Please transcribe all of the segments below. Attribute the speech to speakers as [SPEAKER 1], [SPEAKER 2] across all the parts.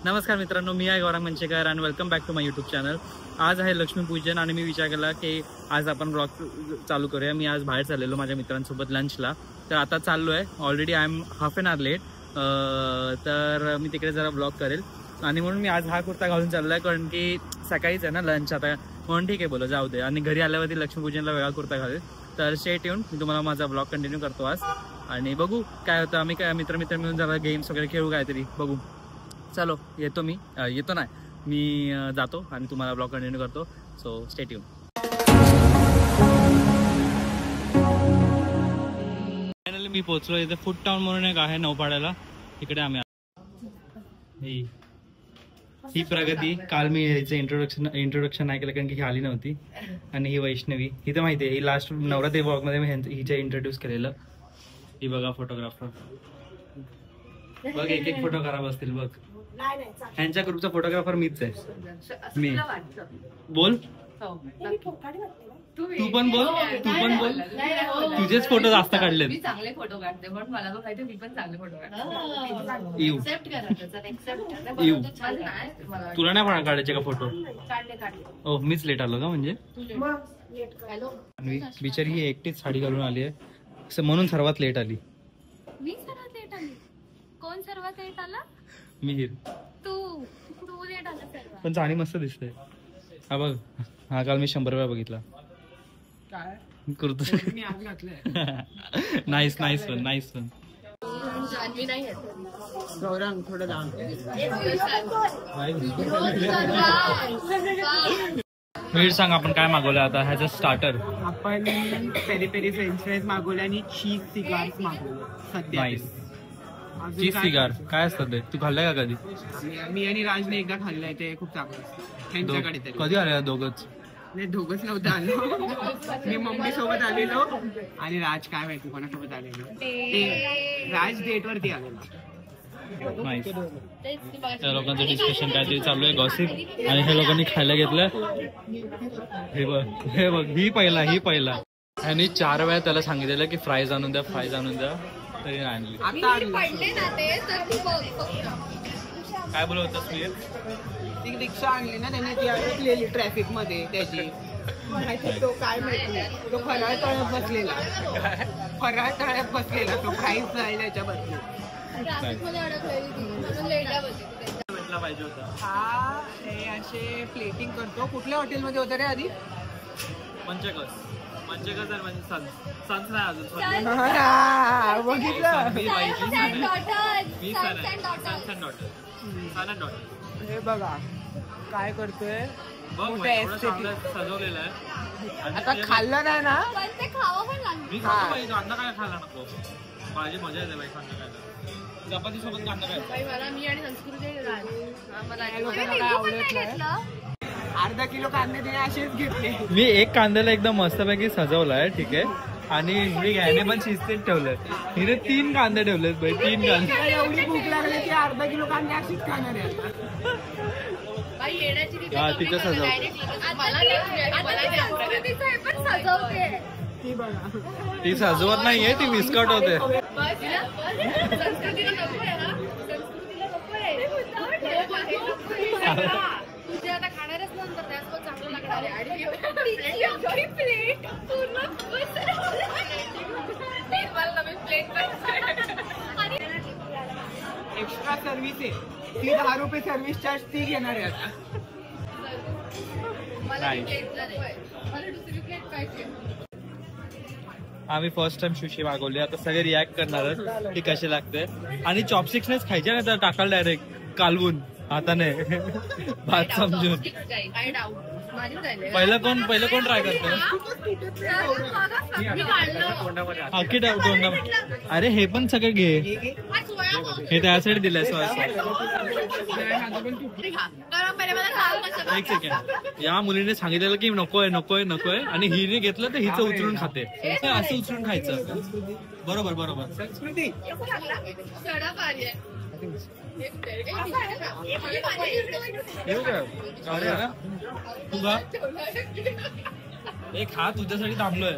[SPEAKER 1] नमस्कार मित्रांनो, मी आहे गौरंग मंचेकर आणि welcome back to my YouTube channel. आज आहे लक्ष्मीपूजन आणि मी विचार केला की आज आपण ब्लॉग चालू करूया. मी आज बाहेर चाललेलो माझ्या मित्रांसोबत लंचला, तर आता चाललो आहे. Already I am half an hour late, तर मी तिकडे जरा ब्लॉग करेल आणि म्हणून मी आज हा कुर्ता घालून चाललो आहे, कारण की सकाळीच आहे ना लंच आता, म्हणून ठीक आहे बोला जाऊ दे. आणि घरी आल्यावरती लक्ष्मीपूजनला वेगळा कुर्ता घालेल. तर स्टे ट्यून, मी तुम्हाला माझा ब्लॉग कंटिन्यू करतो आज आणि बघू काय होतं. आम्ही काय मित्र मिळून जरा गेम्स वगैरे खेळू काहीतरी, बघू. चलो येतो, मी येतो नाही मी जातो आणि तुम्हाला ब्लॉग कंटिन्यू करतो. So stay tune. फायनली मी पोहोचलो इथे. फूड टाउन म्हणून एक आहे नौपाड्याला, तिकडे आम्ही. ही प्रगती, काल मी याचं इंट्रोडक्शन नाही केलं कारण की ही आली नव्हती. आणि ही वैष्णवी, ही तर माहिती आहे, ही लास्ट नवरात्री ब्लॉगमध्ये मी हिच्या इंट्रोड्यूस केलेलं. ही बघा फोटोग्राफर, बघ एक एक फोटो खराब असतील बघ. ह्यांच्या ग्रुपचा फोटोग्राफर मीच आहे. मी बोल, तू पण बोल, तू पण बोल. तुझेच फोटो जास्त काढले.
[SPEAKER 2] मी चांगले फोटो काढते पण मला तो माहिती, मी पण चांगले फोटो काढते.
[SPEAKER 1] तुला नाही काढायचे का फोटो? हो, मीच लेट आलो का म्हणजे. बिचारी ही एकटीच साडी घालून आली आहे, म्हणून सर्वात लेट आली.
[SPEAKER 2] मी सर्वात लेट आली? कोण सर्वात लेट आला?
[SPEAKER 1] मी.
[SPEAKER 2] तू लेट आला सर्वात.
[SPEAKER 1] पण साडी मस्त दिसते. हा बघ, हा काल मी 100 वेळा बघितला. Nice nice one, nice one.
[SPEAKER 3] Gaurang थोडं दाम.
[SPEAKER 1] मीठ सांग, आपण काय मागवलं आता ह्याच स्टार्टर?
[SPEAKER 3] आपण पेरी पेरी फ्रेंच फ्राईज मागवले आणि चीज सिगार्स मागवले सध्या.
[SPEAKER 1] चीज सिगार काय असतं ते? तू खाल्लंय का कधी?
[SPEAKER 3] मी आणि राजने एकदा खाल्लंय, ते खूप चांगलं. त्यांच्याकडे
[SPEAKER 1] कधी आले दोघंच?
[SPEAKER 3] नाही, दोघंच नव्हतं आलो. मी मम्मी सोबत आलेलो आणि राज काय माहिती कोणासोबत आलेलो. ते राज डेट वरती आलेलो.
[SPEAKER 1] त्या लोकांचं डिस्कशन काहीतरी चालू आहे, गॉसिप. आणि हे लोकांनी खायला घेतलं. हे बघ, हे बघ, ही पहिला आणि 4 वेळा त्याला सांगितलेलं की फ्राईज आणून द्या, फ्राईज आणून द्या, तरी नाही आणली. काय बोलत होतास तू?
[SPEAKER 3] ती रिक्षा आणली ना त्याने, ती अडकलेली ट्रॅफिक मध्ये त्याची. तो काय माहिती, तो फराळ तळ्यात बसलेला, तो प्राईस जाईल याच्या बदली.
[SPEAKER 1] भेटला पाहिजे होता.
[SPEAKER 3] हा, हे असे प्लेटिंग करतो. कुठल्या हॉटेलमध्ये होतं रे आधी?
[SPEAKER 1] पंचकस म्हणजे सन्स नाही अजून.
[SPEAKER 3] बघितलं हे बघा काय करतोय.
[SPEAKER 1] सजवलेलं आहे.
[SPEAKER 3] आता खाल्लं नाही ना
[SPEAKER 1] मी कांदा काय खायला नको, माझी मजा येते बाई कांदा खायला. चपाती सोबत कांदा खायचा.
[SPEAKER 3] आवडत नाही. अर्धा किलो कांदे तिने असेच घेतले.
[SPEAKER 1] मी एक कांद्याला एकदम मस्तपैकी सजवलाय, ठीक आहे. आणि हे घ्यायने पण शिस्तीत ठेवलंय. हिने 3 कांदे ठेवलेत बाई, 3 कांदे.
[SPEAKER 3] एवढी भूक लागली की अर्धा किलो कांदे अशीच खाणार आहे.
[SPEAKER 1] हा, तिचं सजव. ती सजवत नाहीये, ती विस्कट होते.
[SPEAKER 2] तुझे आता खाणारच नंतर त्यासोबत चांगलं लागणार आहे. आणि
[SPEAKER 3] एक्स्ट्रा सर्व्हिस आहे, ती 10 रुपये सर्व्हिस चार्ज ती घेणार आहे आता.
[SPEAKER 2] मला दुसरी प्लेट पाहिजे.
[SPEAKER 1] आम्ही फर्स्ट टाइम सुशी मागवली. आता सगळे रिॲक्ट करणार की कशी लागते. आणि चॉपस्टिक्सनेच खायचे ना, तर टाकाल डायरेक्ट कालवून हाताने भात समजून. पहिलं कोण ट्राय करतो? अरे हे पण सगळं घे, हे त्यासाठी दिलंय सॉस. एक सेकंड, या मुलीने सांगितलेलं की नकोय नकोय नकोय आणि हिने घेतलं तर हिचं उचलून खाते. असं उचलून खायचं. बरोबर बरोबर. संस्कृती एक हा तुझ्यासाठी थांबलोय.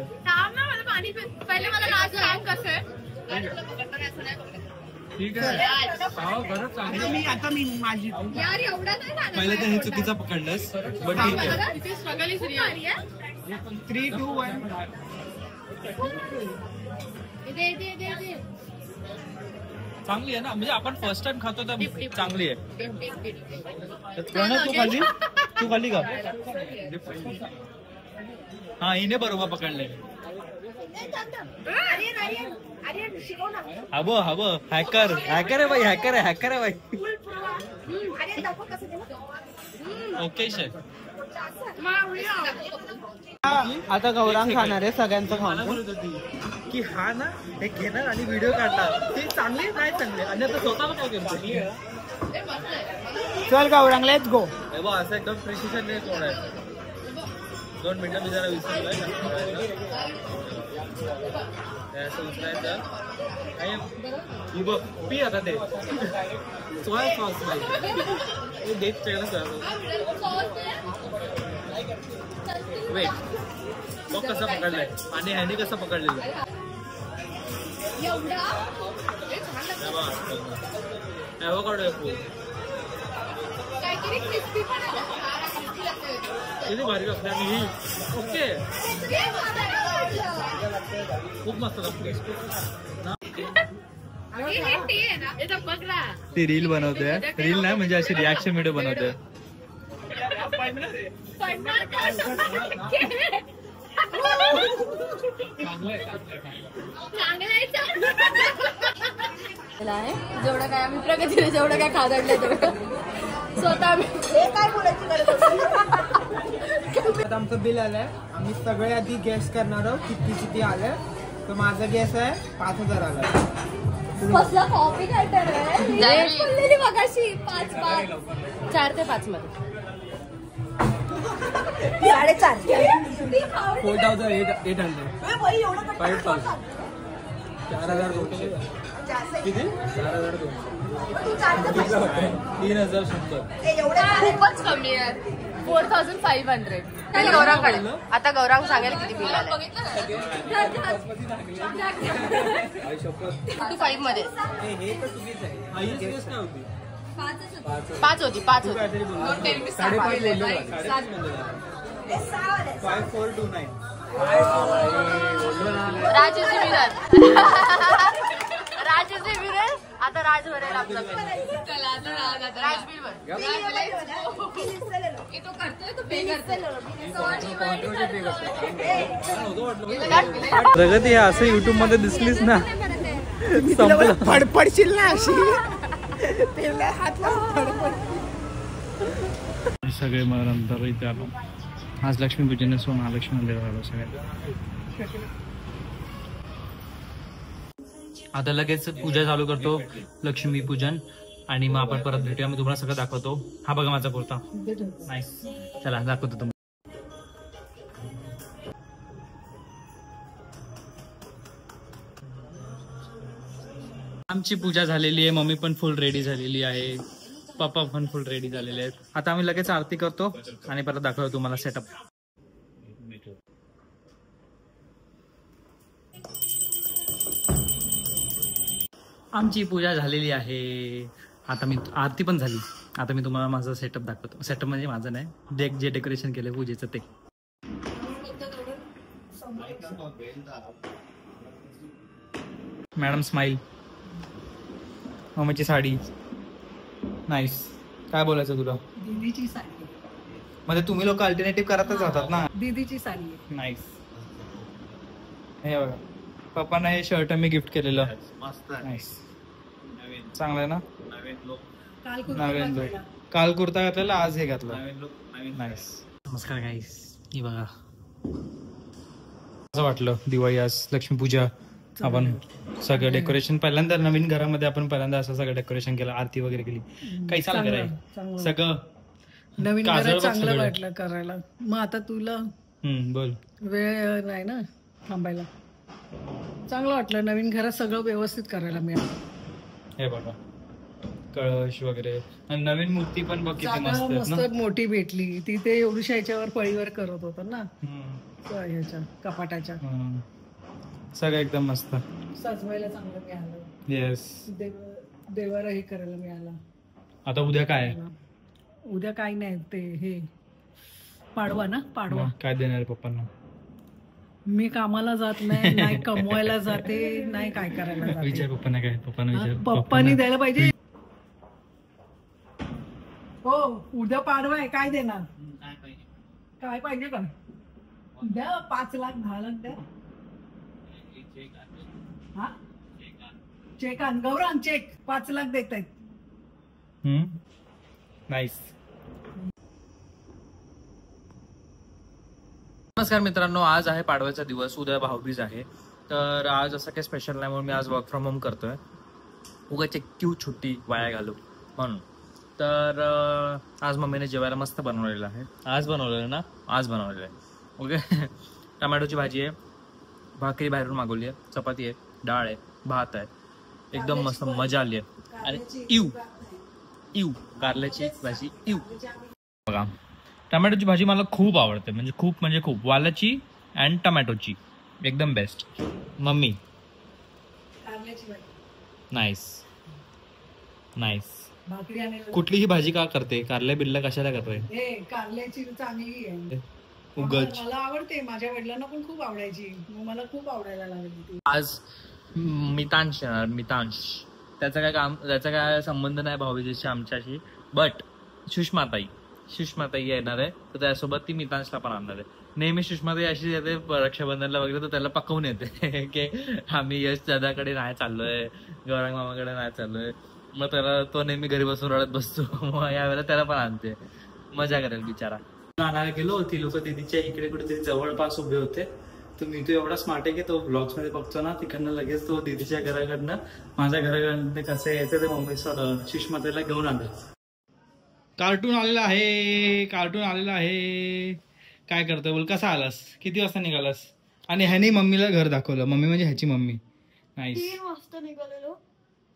[SPEAKER 1] ठीक आहे
[SPEAKER 3] आता मी माझी
[SPEAKER 1] पहिले तर हे चुकीचं पकडलंस बट ठीक आहे
[SPEAKER 3] 3, 2, 1
[SPEAKER 1] चांगली आहे ना म्हणजे आपण फर्स्ट टाइम खातो तर चांगली आहे प्रणव तू खाल्ली का हा हिने बरोबर पकडले हवं हॅकर आहे भाई हॅकर आहे भाई ओके शेफ
[SPEAKER 3] आता गौरांग खाणार आहे सगळ्यांचं खाऊन
[SPEAKER 1] की हा ना हे घेणार आणि व्हिडिओ काढणार ते चांगले नाही चांगले आणि आता स्वतः काय करतो
[SPEAKER 3] चल गौरांग लेट्स गो
[SPEAKER 1] असं एकदम प्रिसिजन नाही कोण आहे 2 मिनिटं मी जरा विसरलोय असं उचलायचं पी आता ते सोया सॉस नाही देत वेट बघ कसं पकडलंय आणि ह्याने कसं पकडलेलं किती भारी लागते आणि ही ओके खूप मस्त लागते ती रील बनवते रील नाही म्हणजे अशी रिॲक्शन व्हिडिओ बनवते
[SPEAKER 2] जेवढं काय आम्ही प्रगतीने जेवढं काय खादाडलं तेवढं स्वतः काय बोलायचं
[SPEAKER 3] आमचं बिल आलंय आम्ही सगळे आधी गेस करणार आहोत किती आलंय तर माझा गेस आहे 5,000 आलाय
[SPEAKER 2] कसला कॉपी रायटर आहे मगाशी 4 ते 5 मध्ये 4.5
[SPEAKER 3] 4,800 5,000 4,200 किती 4,200
[SPEAKER 2] खूपच कमी आहे 4,500 आणि गौरांगकडे आता गौरांग सांगेल किती बिल आलं 5 मध्ये 5 होती
[SPEAKER 3] 5429
[SPEAKER 2] राज इज विनर आता राज भरेल आपलं राज बिल भर
[SPEAKER 1] प्रगती असं युट्यूब मध्ये दिसलीस ना
[SPEAKER 3] फडफडशील ना अशी
[SPEAKER 1] सगळे मग नंतर इथे आलो आज लक्ष्मीपूजन असो महालक्ष्मी मंदिरात आलो सगळे आता लगेच पूजा चालू करतो लक्ष्मी पूजन आणि मग आपण परत भेटूया मी तुम्हाला सगळं दाखवतो हा बघा माझा कुर्ता नाईस चला दाखवतो तुम्हाला आमची पूजा झालेली आहे मम्मी पण फुल रेडी झालेली आहे पप्पा पण फुल रेडी झालेले आहेत आता आम्ही लगेच आरती करतो आणि परत दाखवतो तुम्हाला सेटअप आमची पूजा झालेली आहे आता मी आरती पण झाली आता मी तुम्हाला माझं सेटअप दाखवतो सेटअप म्हणजे माझं नाही जे डेकोरेशन केलं पूजेचं ते मॅडम स्माईल मम्मीची साडी नाईस काय बोलायचं तुला
[SPEAKER 4] दीदीची साडी
[SPEAKER 1] म्हणजे तुम्ही लोक अल्टरनेटिव्ह करतच राहतात ना
[SPEAKER 4] दीदीची साडी आहे
[SPEAKER 1] नाईस हे बघा पप्पांना हे शर्ट मी गिफ्ट केलेलं नाईस चांगलं आहे ना नवीन लुक काल कुर्ता घातलेला आज हे घातलं नाईस नमस्कार गाईस ही बघा असं वाटलं दिवाळी आज लक्ष्मीपूजा आपण सगळं डेकोरेशन पहिल्यांदा नवीन घरामध्ये आपण पहिल्यांदा असं सगळं डेकोरेशन केलं आरती वगैरे केली काही चांगलं सगळं
[SPEAKER 4] नवीन घरात चांगलं वाटलं करायला मग आता तुला
[SPEAKER 1] बोल
[SPEAKER 4] वेळ नाही ना थांबायला चांगलं वाटलं नवीन घरात सगळं व्यवस्थित करायला मिळालं
[SPEAKER 1] हे बघा कळश वगैरे आणि नवीन मूर्ती पण बघ किती
[SPEAKER 4] मस्त मोठी भेटली ती ते एवढ्याशा ह्याच्यावर पळीवर करत होत ना ह्याच्या कपाटाच्या
[SPEAKER 1] सगळं एकदम मस्त
[SPEAKER 4] सजवायला चांगलं मिळालं
[SPEAKER 1] येस
[SPEAKER 4] देवाला हे करायला मिळाला.
[SPEAKER 1] आता उद्या काय आहे?
[SPEAKER 4] उद्या काही नाही, ते हे पाडवा ना, पाडवा.
[SPEAKER 1] काय देणार आहे पप्पांना?
[SPEAKER 4] मी कामाला जात नाही, नाही कमवायला जाते, नाही काय करायला जाते.
[SPEAKER 1] विचार पप्पांना काय, पप्पांना विचार.
[SPEAKER 4] पप्पांनी द्यायला पाहिजे. हो उद्या पाडवा आहे, काय देणार? काय पाहिजे का? द्या 5 लाख 10 लाख द्या. हा चेक आण गौरांग, चेक 5 लाख देत आहेत.
[SPEAKER 1] नाईस. नमस्कार मित्रांनो, आज आहे पाडव्याचा दिवस, उद्या भाऊबीज आहे. तर आज असं काही स्पेशल नाही म्हणून मी आज वर्क फ्रॉम होम करतोय. उगाच क्यू छुट्टी वाया घालू म्हणून. तर आज मम्मीने जेवायला मस्त बनवलेलं आहे. आज बनवलेलं आहे. ओके. टमॅटोची भाजी आहे, भाकरी बाहेरून मागवली आहे, चपाती आहे, डाळ आहे, भात आहे, एकदम मस्त मजा आली आहे. आणि इव कारल्याची भाजी इव. बघा, टमॅटोची भाजी मला खूप आवडते, म्हणजे खूप वालाची अँड टमॅटोची एकदम बेस्ट. Mummy nice. कुठलीही भाजी का करते? कारल्या बिल्ला कशाला करते?
[SPEAKER 4] कारल्याची चांगली आहे,
[SPEAKER 1] उगच
[SPEAKER 4] मला आवडते. माझ्या वडिलांना पण खूप आवडायची, मला खूप आवडायला लागली.
[SPEAKER 1] आज मितांश त्याचा काय संबंध नाही भाऊबीजेशी आमच्याशी. बट सुषमाताई येणार आहे, तर त्यासोबत ती मितांशला पण आणणार आहे. नेहमी सुषमाताई अशी येते रक्षाबंधनला वगैरे, तर त्याला पकवून येते की आम्ही यश दादाकडे नाही चाललोय, गौरांग मामाकडे नाही चाललोय. मग त्याला तो नेहमी घरी बसून रडत बसतो. मग यावेळेला त्याला पण आणते, मजा करेल बिचारा. आणायला गेलो, ती लोक दीदीच्या इकडे कुठेतरी जवळपास उभे होते. तर मी तो एवढा स्मार्ट आहे की तो ब्लॉग्स मध्ये बघतो ना, तिकडनं लगेच तो दीदीच्या घराकडनं माझ्या घराकडनं कसं यायचं ते मम्मी सुषमाताईला घेऊन आलं. कार्टून आलेला आहे. काय करतोय बोल? कसा आलास? किती वाजता निघालास? आणि ह्याने मम्मीला घर दाखवलं. मम्मी म्हणजे ह्याची मम्मी. नाईस.
[SPEAKER 5] 3 वाजता निघालेलो,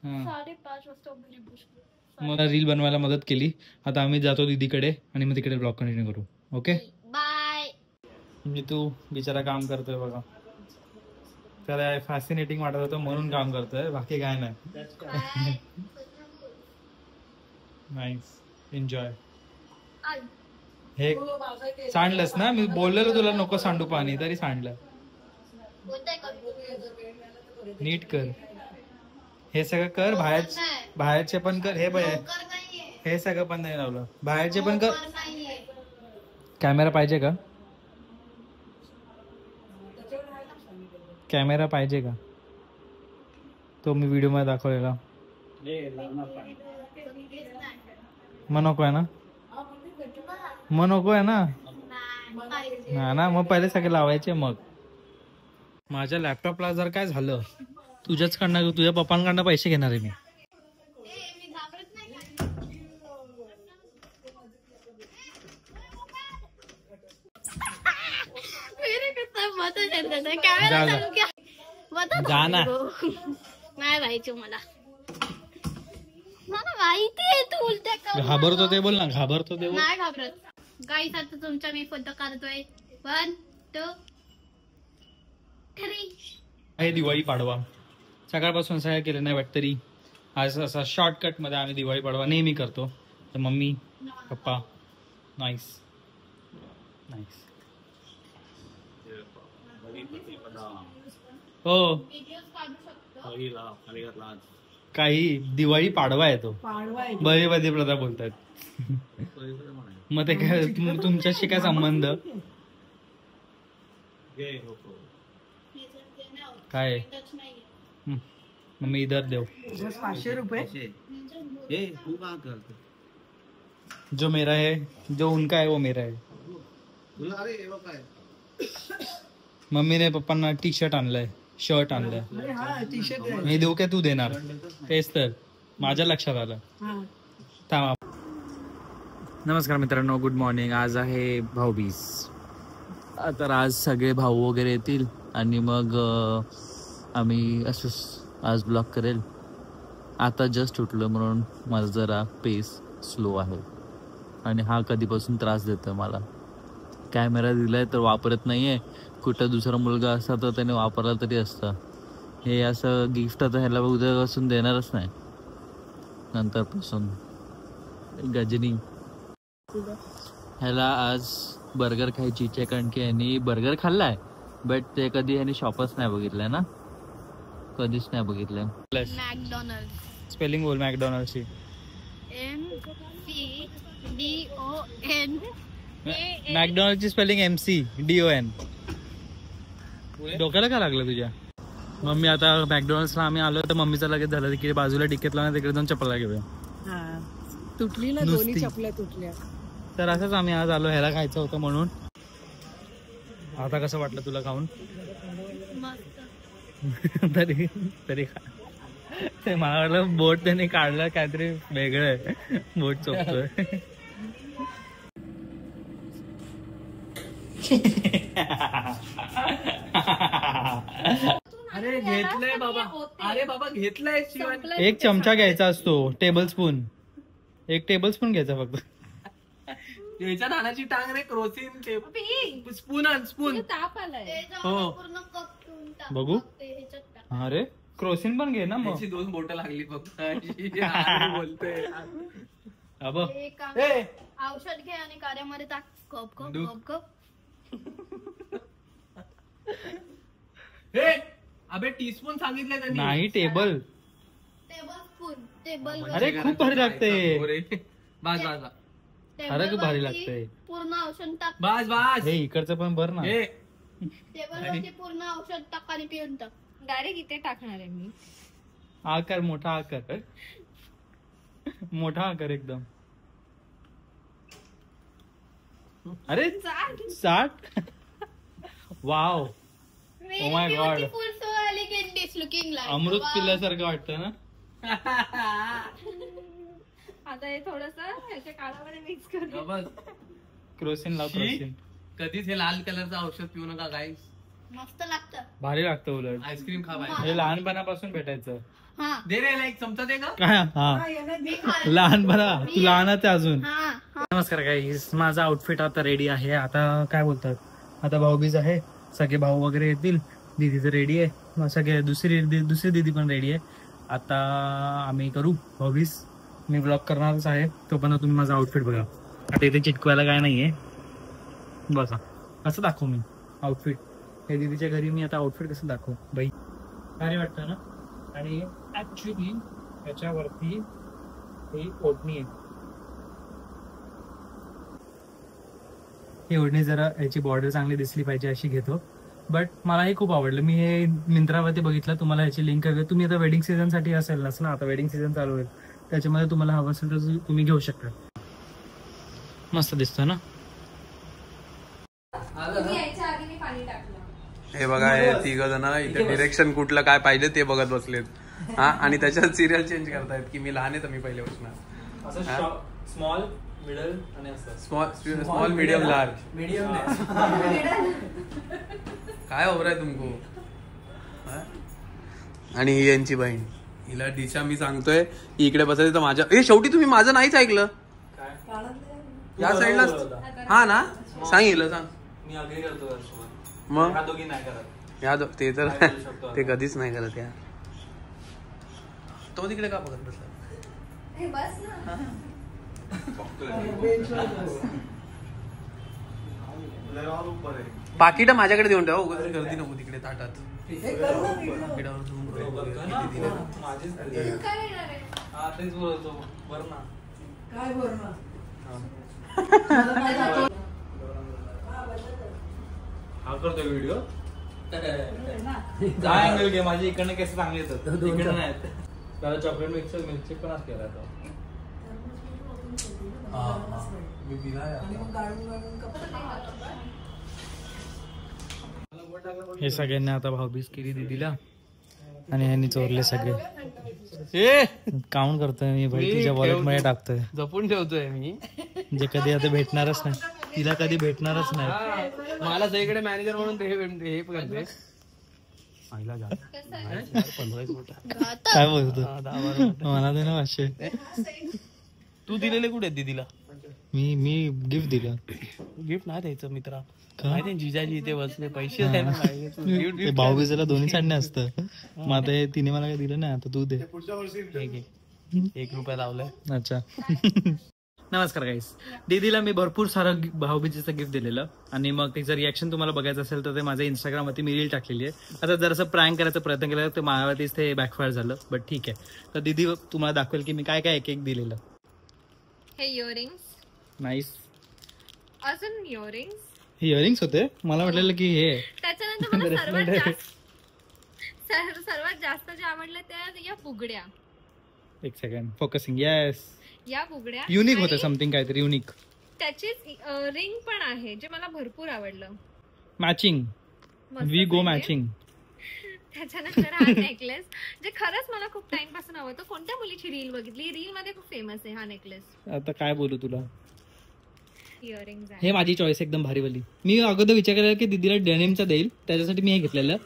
[SPEAKER 5] 5:30 वाजता घरी पोहोचलो.
[SPEAKER 1] मग रील बनवायला मदत केली. आता आम्ही जातो दीदीकडे आणि मग तिकडे ब्लॉग कंटिन्यू करू. Okay
[SPEAKER 5] bye.
[SPEAKER 1] म्हणजे तू बिचारा काम करतोय बघा, त्याला फॅसिनेटिंग वाटत होतं म्हणून काम करतोय, बाकी काय नाही. Nice, enjoy. हे सांडलंस ना, मी बोललेलो तुला नको सांडू पाणी, तरी सांडलं. नीट कर, हे सगळं कर. बाहेरचे पण कर. हे सगळं पण नाही लावलं. बाहेरचे पण कर. कॅमेरा पाहिजे का? कॅमेरा पाहिजे का? तो मी व्हिडिओ मध्ये दाखवलेला. मग नको आहे ना? ना मग पहिले सगळे लावायचे. मग माझ्या लॅपटॉपला जर काय झालं, तुझ्या पप्पांकडनं पैसे घेणार आहे मी. जा ना.
[SPEAKER 5] नाही माहिती मला माहितीये तू उलट्या
[SPEAKER 1] घाबरतो ते बोल ना. घाबरतो ते बोल.
[SPEAKER 5] नाही घाबरत. गाईस आता तुमचा मी फोटो काढतोय. 1 2 3.
[SPEAKER 1] आहे दिवाळी पाडवा. सकाळपासून सगळं केलं नाही वाटत, तरी आज असा शॉर्टकट मध्ये आम्ही दिवाळी पाडवा नेहमी करतो. तर मम्मी पप्पा. नाईस. हो काही दिवाळी पाडवा येतो, बळी प्रथा बोलतात. मग ते काय तुमच्याशी काय संबंध? काय मम्मी इधर देव.
[SPEAKER 4] 500 रुपये.
[SPEAKER 1] जो मेरा है, जो उनका है वो मेरा है. मम्मी ने पप्पांना टी-शर्ट आणलाय, शर्ट आणलाय. मी देऊ काय तू देणार? तेच तर माझ्या लक्षात आलं. थांबा. नमस्कार मित्रांनो, गुड मॉर्निंग. आज आहे भाऊबीज. तर आज सगळे भाऊ वगैरे येतील आणि मग आम्ही असंच आज ब्लॉग करेल. आता जस्ट उठलो म्हणून माझा जरा पेस स्लो आहे. आणि हा कधीपासून त्रास देतोय मला. कॅमेरा दिलाय तर वापरत नाहीये. कुठं दुसरा मुलगा असता तर त्याने वापरला तरी असतं. हे असं गिफ्ट आता ह्याला उद्यापासून देणारच नाही. नंतरपासून गजनी. ह्याला आज बर्गर खायची इच्छा, कारण की यांनी बर्गर खाल्लाय बट ते कधी यांनी शॉपच नाही बघितलंय ना, कधीच नाही बघितलंय.
[SPEAKER 5] मॅकडॉनल्ड.
[SPEAKER 1] स्पेलिंग बोल मॅकडॉनल्डची.
[SPEAKER 5] McDonald's.
[SPEAKER 1] मॅकडॉनल्डची spelling McDon. डोक्याला काय लागलं तुझ्या? मम्मी आता मॅकडॉनल्ड्सला आम्ही आलो तर मम्मीचं लगेच झालं की बाजूला टिकेटला ना तिकडे जाऊन चप्पला घेऊया.
[SPEAKER 4] तुटली ना, दोन्ही चपल्या तुटल्या.
[SPEAKER 1] तर असंच आम्ही आज आलो, ह्याला खायचं होतं म्हणून. आता कसं वाटलं तुला खाऊन?
[SPEAKER 5] मस्त.
[SPEAKER 1] तरी तरी खा. ते मला वाटलं बोट त्याने काढलं काहीतरी वेगळं आहे, बोट चोपतोय.
[SPEAKER 3] अरे घेतलंय बाबा, अरे बाबा घेतलंय शिवानी.
[SPEAKER 1] एक चमचा घ्यायचा असतो, टेबलस्पून. एक टेबलस्पून घ्यायचा फक्त.
[SPEAKER 3] याच्या नानाची टांग रे, क्रोसिन स्पून आण, स्पून.
[SPEAKER 5] ताप आलाय.
[SPEAKER 1] हो.
[SPEAKER 5] पूर्ण कप ठेवून टाक.
[SPEAKER 1] बघू.
[SPEAKER 5] ते ह्याच्यात टाक.
[SPEAKER 1] अरे क्रोसिन पण घे ना मग.
[SPEAKER 3] त्याची 2 बोटं लागली फक्त. बोलतोय
[SPEAKER 5] एक काम
[SPEAKER 3] ए.
[SPEAKER 5] कर. औषध घे आणि कार्यामध्ये टाक. कप कप
[SPEAKER 3] दु-
[SPEAKER 5] कप कप.
[SPEAKER 3] हे अबे टीस्पून सांगितलं त्यांनी.
[SPEAKER 1] नाही टेबल.
[SPEAKER 5] Table spoon. टेबल
[SPEAKER 1] अरे खूप भारी लागते.
[SPEAKER 3] बास बास बास.
[SPEAKER 1] अरे खूप भारी लागते.
[SPEAKER 5] पूर्ण औषध टाक.
[SPEAKER 3] बास बास.
[SPEAKER 1] हे इकडचं पण भर ना.
[SPEAKER 3] हे
[SPEAKER 5] टेबल वरती पूर्ण औषध टाक आणि पिऊन टाक.
[SPEAKER 2] डायरेक्ट इथे टाकणार आहे मी.
[SPEAKER 1] आकार मोठा आकार, मोठा आकार एकदम. अरे 60. Wow. Oh my God.
[SPEAKER 5] Beautiful so elegant is looking like.
[SPEAKER 1] अमृत
[SPEAKER 5] Wow.
[SPEAKER 1] पिल्यासारखं वाटतं ना.
[SPEAKER 2] आता हे थोडस ह्याच्या काळामध्ये मिक्स कर.
[SPEAKER 3] बस.
[SPEAKER 1] क्रोसिन लाव, क्रोसिन.
[SPEAKER 3] कधीच हे लाल कलरचं औषध पिऊ नका गाईस.
[SPEAKER 5] मस्त लागतं.
[SPEAKER 1] भारी लागतं उलट.
[SPEAKER 3] आईस्क्रीम खा बाई.
[SPEAKER 1] हे लहानपणापासून भेटायचं.
[SPEAKER 5] हा
[SPEAKER 3] दे रे एक चमचा दे का.
[SPEAKER 1] काय? हा
[SPEAKER 5] मी खाल्लं.
[SPEAKER 1] लहानपणा, तू लहानच आहे अजून.
[SPEAKER 5] हा हा.
[SPEAKER 1] नमस्कार गाईस, माझा आउटफिट आता रेडी आहे. आता काय बोलतात, आता भाऊबीज आहे, सगळे भाऊ वगैरे येतील. दीदी तर रेडी आहे, मग सगळे दुसरी दीदी पण रेडी आहे. आता आम्ही करू भाऊबीज. मी ब्लॉग करणारच आहे, तोपर्यंत तुम्ही माझा आउटफिट बघा. आता इथे चिटकवायला काय नाहीये, बसा. कसं दाखवू मी आउटफिट? हे दीदीच्या घरी मी आता आउटफिट कसं दाखवू बाई? भारी वाटतं ना. आणि ऍक्च्युली याच्यावरती ही ओढणी आहे. ही ओढणी जरा याची बॉर्डर चांगली दिसली पाहिजे अशी घेतो, बट मलाही खूप आवडलं. मी हे मिंत्रावरती बघितलं, तुम्हाला याची लिंक हवी. तुम्ही आता वेडिंग सीझन साठी असेल ना, आता वेडिंग सीझन चालू होईल, त्याच्यामध्ये तुम्हाला हवं असेल तर तुम्ही घेऊ शकता. मस्त दिसतं ना.
[SPEAKER 2] यायच्या आधी मी पाणी टाकलं.
[SPEAKER 3] हे बघा, हे 3 जण इथे डिरेक्शन कुठलं काय पाहिजे ते बघत बसलेत. हा, आणि त्याच्यात सिरियल चेंज करतायत की मी लहान आहे तर मी पहिले बसणार.
[SPEAKER 1] स्मॉल, मिडल आणि असं.
[SPEAKER 3] Small medium large. काय हो आहे तुमको. आणि ही यांची बहीण, हिला दिशा मी सांगतोय इकडे बसायचं तर माझ्या. हे शेवटी तुम्ही माझं नाहीच ऐकलं. या साईडला. हा ना, सांग हिला, सांग.
[SPEAKER 1] मी अग्री करतो.
[SPEAKER 3] मग
[SPEAKER 1] दोघी नाही करत.
[SPEAKER 3] या ते तर ते कधीच नाही करत. या तो तिकडे का बघत बसला?
[SPEAKER 2] बस ना.
[SPEAKER 3] पाकिट माझ्याकडे देऊन ठेवा, उगाच गर्दी नको तिकडे ताटात.
[SPEAKER 4] काय बरं ना.
[SPEAKER 1] हा करतो व्हिडिओ. काय अँगल घे, माझी इकडनं केस चांगले येतात, इकडनं नाही येत. त्याला चॉकलेट मिल्कशेक पण असं केला. हे सगळ्यांनी आता भाऊबीज केली दीदीला, आणि ह्यांनी चोरले सगळे. काउंट करतोय मी भाई, तुझ्या वॉलेट मध्ये टाकतोय,
[SPEAKER 3] जपून ठेवतोय मी.
[SPEAKER 1] जे कधी आता भेटणारच नाही, तिला कधी भेटणारच नाही.
[SPEAKER 3] मला सगळीकडे मॅनेजर म्हणून ते हे करते.
[SPEAKER 1] काय बोलतो मला दे ना 500.
[SPEAKER 3] तू दिलेले कुठे आहेत दीदीला?
[SPEAKER 1] मी गिफ्ट दिलं.
[SPEAKER 3] गिफ्ट नाही द्यायचं मित्रा. काय जिजाजी इथे बसले, पैसे द्यायला.
[SPEAKER 1] भाऊबीजेला दोन्ही साडणे असतं. मग आता तिने मला काय दिलं नाही, आता तू दे.
[SPEAKER 3] ₹1 लावलंय.
[SPEAKER 1] अच्छा. नमस्कार गाईस. दीदीला मी भरपूर सारं भाऊबीजेचं गिफ्ट दिलेलं आणि मग तिचं रिॲक्शन तुम्हाला बघायचं असेल तर ते माझ्या इंस्टाग्रामवरती मी रील टाकलेली आहे. आता जरासं प्रँक करायचा प्रयत्न केला तर माझ्यावरतीच ते बॅकफायर झालं, बट ठीक आहे. तर दीदी तुम्हाला दाखवेल की मी काय काय एक एक दिलेलं.
[SPEAKER 2] हे इयरिंग्स,
[SPEAKER 1] नाईस.
[SPEAKER 2] अजून इयरिंग्स,
[SPEAKER 1] हे इयरिंग्स होते. मला वाटलेलं की हे
[SPEAKER 2] त्याच्यानंतर मला सर्वात जास्त जे आवडलं ते या फुगड्या.
[SPEAKER 1] एक सेकंड फोकसिंग. येस,
[SPEAKER 2] या फुगड्या
[SPEAKER 1] युनिक होतं, समथिंग काहीतरी युनिक.
[SPEAKER 2] त्याचीच रिंग पण आहे जे मला भरपूर आवडलं.
[SPEAKER 1] Matching, we go matching.
[SPEAKER 2] त्याच्यानंतर हा नेकलेस जे खरंच मला खूप टाइम पासून आवडतो. कोणत्या मुलीची रील बघितली, रील मध्ये खूप फेमस आहे हा नेकलेस.
[SPEAKER 1] आता काय बोलू तुला.
[SPEAKER 2] इयरिंग्स
[SPEAKER 1] हे माझी चॉईस एकदम भारीवाली. मी अगोदर विचार केला की दीदीला डेनिमचा देईल, त्याच्यासाठी मी हे घेतलेलं,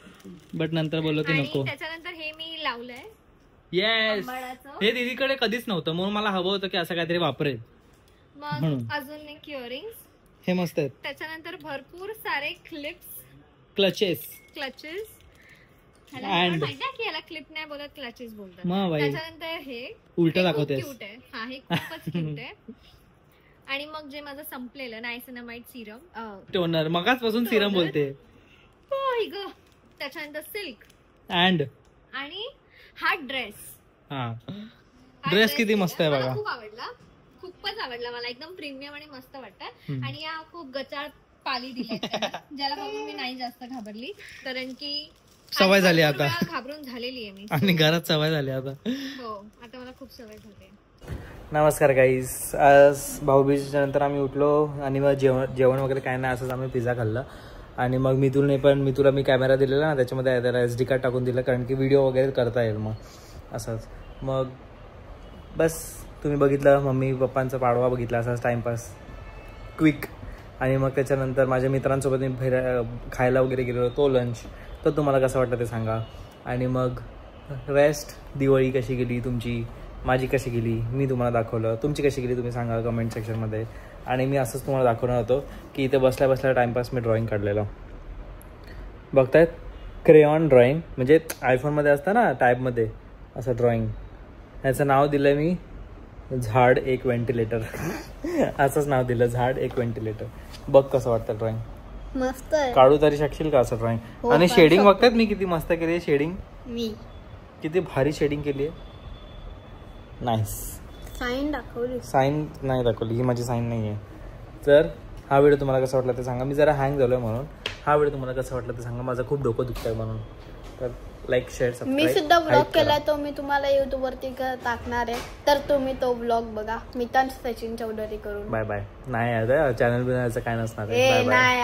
[SPEAKER 1] बट नंतर बोललो की नको.
[SPEAKER 2] त्याच्यानंतर हे मी लावलंय.
[SPEAKER 1] येस, हे दीदीकडे कधीच नव्हतं म्हणून मला हवं होतं की असं काहीतरी वापरेल.
[SPEAKER 2] मग अजून एक इयरिंग्स,
[SPEAKER 1] हे मस्त आहेत.
[SPEAKER 2] त्याच्यानंतर भरपूर सारे क्लिप्स,
[SPEAKER 1] क्लचेस.
[SPEAKER 2] माहिती आहे की याला क्लिप नाही बोलत, क्लचेस बोलतात. त्याच्यानंतर हे
[SPEAKER 1] उलट दाखवते.
[SPEAKER 2] क्यूट आहे. हा, हे खूपच क्यूट आहे. आणि मग जे माझं संपलेलं नायसिनामाइड सिरम,
[SPEAKER 1] टोनर. मगाचपासून सिरम बोलते.
[SPEAKER 2] त्याच्यानंतर सिल्क
[SPEAKER 1] अँड
[SPEAKER 2] आणि हा ड्रेस.
[SPEAKER 1] हा, ड्रेस किती मस्त आहे बघा.
[SPEAKER 2] खूप आवडला, खूपच आवडला मला. एकदम प्रीमियम आणि मस्त वाटतं. आणि या खूप गचाळ पाली दिली ज्याला बघून मी नाही जास्त घाबरली, कारण की
[SPEAKER 1] सवय झाली आता.
[SPEAKER 2] घाबरून झालेली आहे मी
[SPEAKER 1] आणि घरात सवय झाली आता.
[SPEAKER 2] हो, आता मला खूप सवय झाली.
[SPEAKER 1] नमस्कार गाईज. आज भाऊबीजेच्या नंतर आम्ही उठलो आणि मग जेवण वगैरे काय नाही, असंच आम्ही पिझ्झा खाल्ला. आणि मग मितूला मी कॅमेरा दिलेला ना, त्याच्यामध्ये त्याला SD कार्ड टाकून दिलं, कारण की व्हिडिओ वगैरे करता येईल मग असंच. मग बस तुम्ही बघितलं मम्मी पप्पांचा पाडवा बघितला, असाच टाईमपास क्विक. आणि मग त्याच्यानंतर माझ्या मित्रांसोबत मी खायला वगैरे गेलेलो, तो लंच. तर तुम्हाला कसं वाटतं ते सांगा. आणि मग रेस्ट, दिवाळी कशी गेली तुमची, माझी कशी गेली मी तुम्हाला दाखवलं, तुमची कशी गेली तुम्ही सांगा कमेंट सेक्शनमध्ये. आणि मी असंच तुम्हाला दाखवणार होतो की इथे बसल्या बसल्या टाईमपास मी ड्रॉइंग काढलेलं. बघतायत, क्रेयॉन ड्रॉइंग, म्हणजे आयफोनमध्ये असतं ना टाईपमध्ये असं ड्रॉइंग. ह्याचं नाव दिलं मी झाड एक व्हेंटिलेटर. असंच नाव दिलं, झाड एक व्हेंटिलेटर. बघ कसं वाटतं ड्रॉइंग.
[SPEAKER 5] मस्त
[SPEAKER 1] काढू तरी शकशील का असं ड्रॉइंग. आणि शेडिंग बघतायत मी किती मस्त केली आहे शेडिंग.
[SPEAKER 5] मी
[SPEAKER 1] किती भारी शेडिंग केली आहे. नाईस.
[SPEAKER 5] साईन दाखवली.
[SPEAKER 1] साईन नाही दाखवली, ही माझी साईन नाही आहे. तर हा व्हिडिओ तुम्हाला कसा वाटला ते सांगा. मी जरा हँग झालो आहे म्हणून. हा व्हिडिओ तुम्हाला कसा वाटला ते सांगा. माझं खूप डोकं दुखतं आहे म्हणून. तर लाईक, शेअर, सबस्क्राईब.
[SPEAKER 5] मी सुद्धा ब्लॉग केलाय, तो मी तुम्हाला YouTube वरती टाकणार आहे, तर तुम्ही तो ब्लॉग बघा. मी तर सचिन चौधरी करून.
[SPEAKER 1] Bye bye. नाही आता चॅनल बिनलचं काय नसणार आहे. Bye bye.